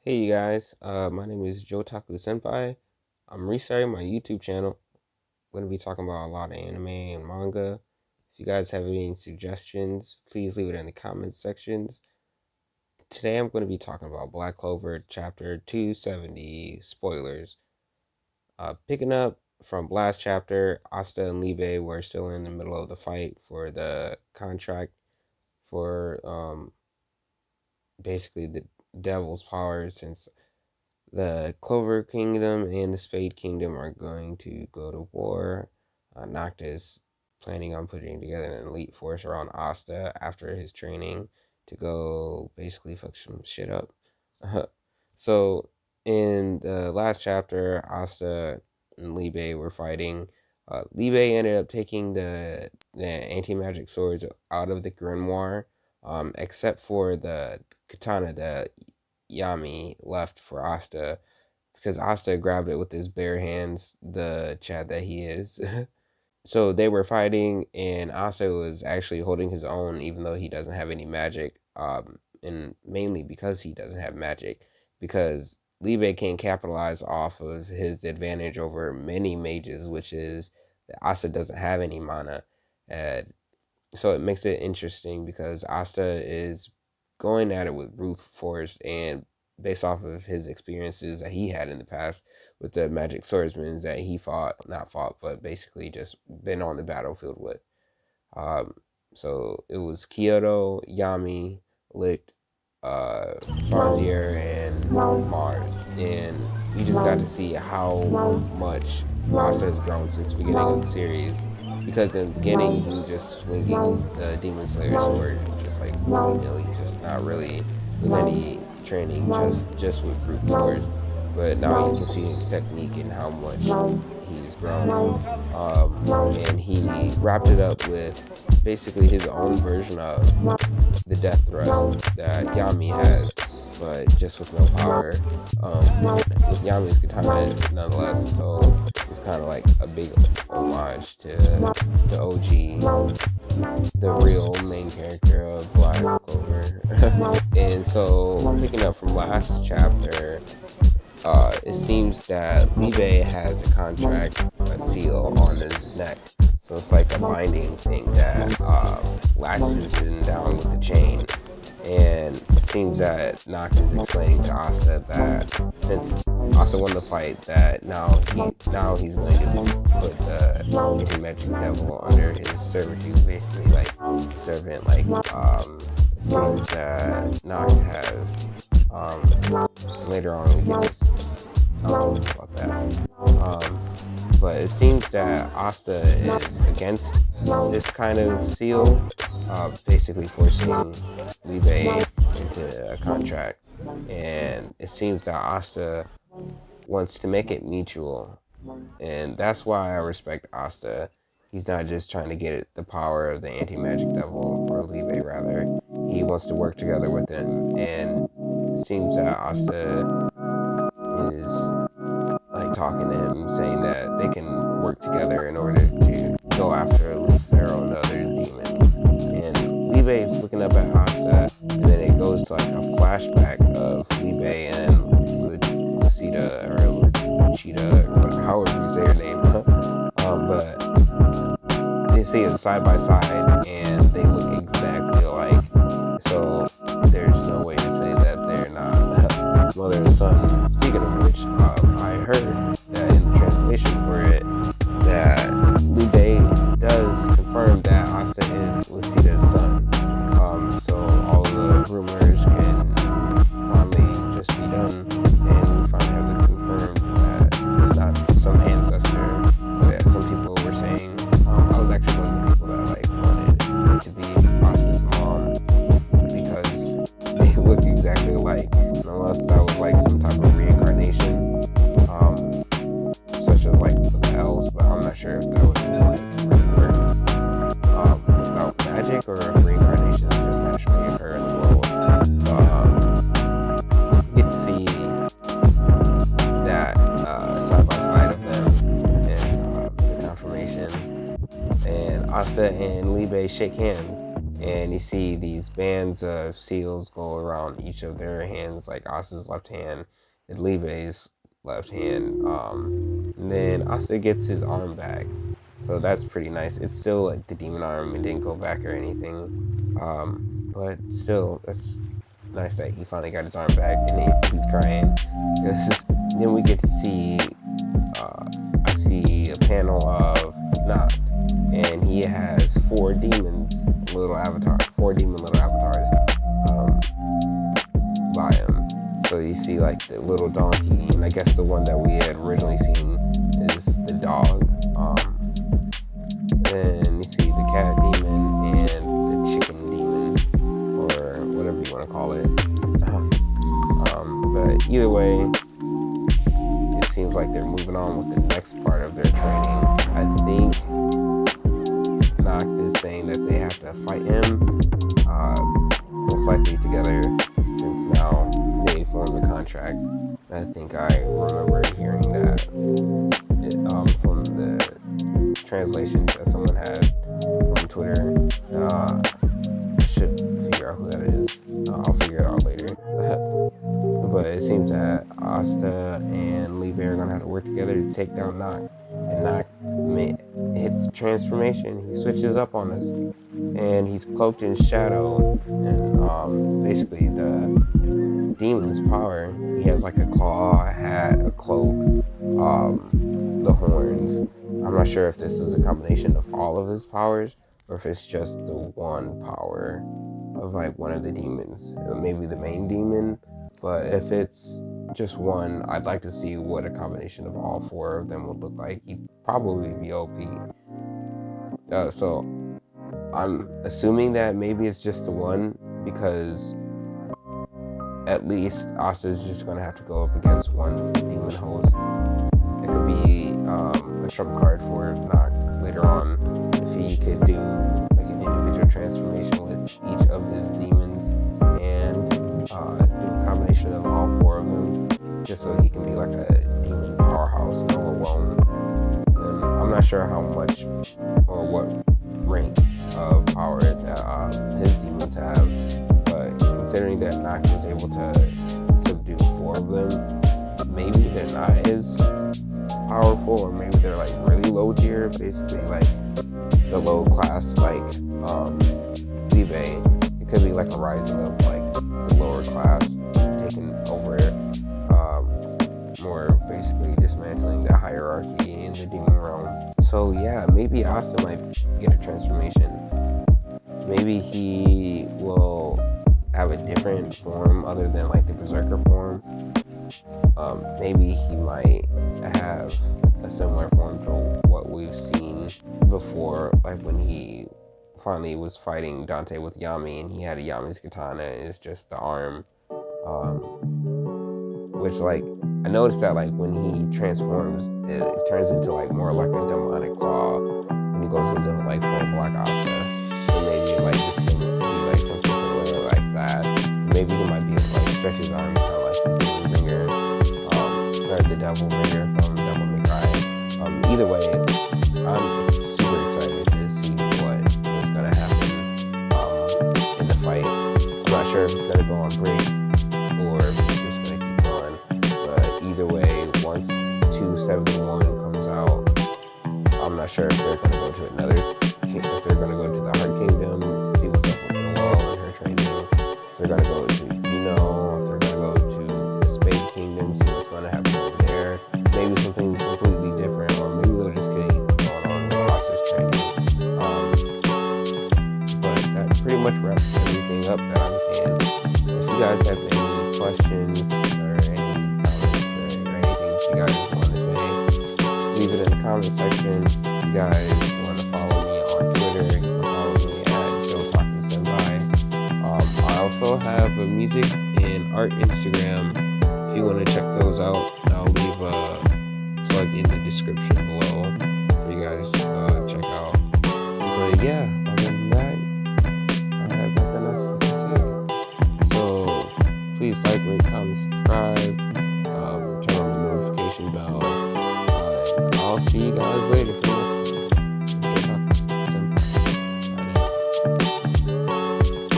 Hey you guys, my name is Jotaku Senpai. I'm restarting my YouTube channel. I'm going to be talking about a lot of anime and manga. If you guys have any suggestions, please leave it in the comments sections. Today I'm going to be talking about Black Clover chapter 270, spoilers. Picking up from last chapter, Asta and Libe were still in the middle of the fight for the contract for basically the devil's power, since the Clover Kingdom and the Spade Kingdom are going to go to war. Nocta is planning on putting together an elite force around Asta after his training to go basically fuck some shit up. So, in the last chapter, Asta and Libe were fighting. Libe ended up taking the anti-magic swords out of the grimoire, except for the katana that Yami left for Asta, because Asta grabbed it with his bare hands, the Chad that he is. So they were fighting, and Asta was actually holding his own, even though he doesn't have any magic, and mainly because he doesn't have magic, because Libe can capitalize off of his advantage over many mages, which is that Asta doesn't have any mana. And so it makes it interesting because Asta is going at it with brute force, and based off of his experiences that he had in the past with the magic swordsmen that he not fought, but basically just been on the battlefield with. Um, so it was Kyoto, Yami, Licht, Fonzier, and Mars. And you just got to see how much Asta has grown since the beginning of the series. Because in the beginning, he was just swinging the Demon Slayer sword, just like willy-nilly, just not really with any training, just with brute force. But now you can see his technique and how much he's grown. And he wrapped it up with basically his own version of the death thrust that Yami has, but just with no power. With Yami's katana nonetheless, so it's kind of like a big homage to the OG, the real main character of Black Clover. And so, picking up from last chapter, it seems that Libe has a contract, a seal on his neck. So it's like a binding thing that latches him down with the chain. And it seems that Nocta is explaining to Asta that since Asta won the fight, that now he's going to put the anti-magic devil under his servitude, basically like servant. Like it seems that Nocta has later on we get this. I'll talk about that. But it seems that Asta is against this kind of seal, basically forcing Libe into a contract. And it seems that Asta wants to make it mutual. And that's why I respect Asta. He's not just trying to get the power of the anti-magic devil, or Libe rather. He wants to work together with him. And it seems that Asta is like talking to him, saying that they can work together in order to go after Lucifero and the other demon. And Libe is looking up at Asta, and then it goes to like a flashback of Libe and Lucida, or Lucida, or however you say her name. But they see it side by side, and they look exactly alike. So there's no way to say that they're not mother and son. Speaking of which, I heard that in the translation for it, that Libe does confirm that Asta is Lucida's son. So all the rumors can finally just be done, and we finally have it confirmed that it's not some ancestor that some people were saying. I was actually one of the people that like wanted it to be Asta's mom, because they look exactly alike, unless that was like some type of reincarnation, such as like with the elves, but I'm not sure if that would like really work without magic, or if reincarnations just naturally occur in the world. Get to see that side by side of them, and the confirmation. And Asta and Libe shake hands, and you see these bands of seals go around each of their hands, like Asa's left hand and Libe's left hand. And then Asa gets his arm back, so that's pretty nice. It's still like the demon arm; it didn't go back or anything. But still, that's nice that he finally got his arm back, and he's crying. Then we get to see, I see a panel of Noct, and he has four demon little avatars by him. So you see like the little donkey, and I guess the one that we had originally seen is the dog. Then you see the cat demon and the chicken demon, or whatever you want to call it. But either way, it seems like they're moving on with the next part of their training. I think Noct is saying that they have to fight him, most likely together, since now they formed a contract. I think I remember hearing that from the translations that someone had on Twitter. I should figure out who that is. I'll figure it out later. But it seems that Asta and Libe are gonna have to work together to take down Noct. And Noct hits transformation. He switches up on us, and he's cloaked in shadow. And basically, the demon's power. He has like a claw, a hat, a cloak, the horns. I'm not sure if this is a combination of all of his powers, or if it's just the one power of like one of the demons, maybe the main demon. But if it's just one, I'd like to see what a combination of all four of them would look like. He'd probably be OP. So I'm assuming that maybe it's just the one, because at least Asa's just gonna have to go up against one demon host. It could be a trump card for Noct later on, if he could do like an individual transformation with each of his demons, and do a combination of all four of them, just so he can be like a demon powerhouse all alone. And I'm not sure how much or what rank of power that his demons have, but considering that Noct was able to subdue four of them, maybe they're not as powerful, or maybe they're like really low tier, basically like the low class, like Libe. It could be like a rising of like the lower class taking over it, more basically dismantling the hierarchy in the demon realm. So yeah, maybe Asta might get a transformation. Maybe he will have a different form other than like the berserker form. Maybe he might have a similar form to what we've seen before, like when he finally was fighting Dante with Yami, and he had a Yami's katana, and it's just the arm. Which, like, I noticed that like when he transforms, it turns into like more like a demonic claw when he goes into like full Black Asta. So maybe like this be like something similar like that. Maybe he might be able to like stretch his arm, kind of like the ringer, or the devil ringer from Devil May Cry. Either way, I'm super excited to see what's gonna happen in the fight. I'm not sure if it's gonna go on break or if it's just gonna keep going. But either way, once 271 comes out, I'm not sure if they're gonna go to if they're gonna go to the Heart Kingdom, see what's up with the wall and her training. If they're gonna go to if they're gonna go to the Spade Kingdom, see what's gonna happen over there. Maybe something completely different, or maybe they'll just keep going on with Asa's training. But that pretty much wraps everything up that I'm saying. If you guys have any questions or any comments or anything that you guys want to say, leave it in the comment section. If you guys want to follow me on Twitter, you can follow me at Senpai. I also have a music and art Instagram. If you want to check those out, I'll leave a plug in the description below for you guys to check out. But yeah, other than that, I have nothing else to say. So please like, rate, comment, subscribe, turn on the notification bell. I'll see you guys later.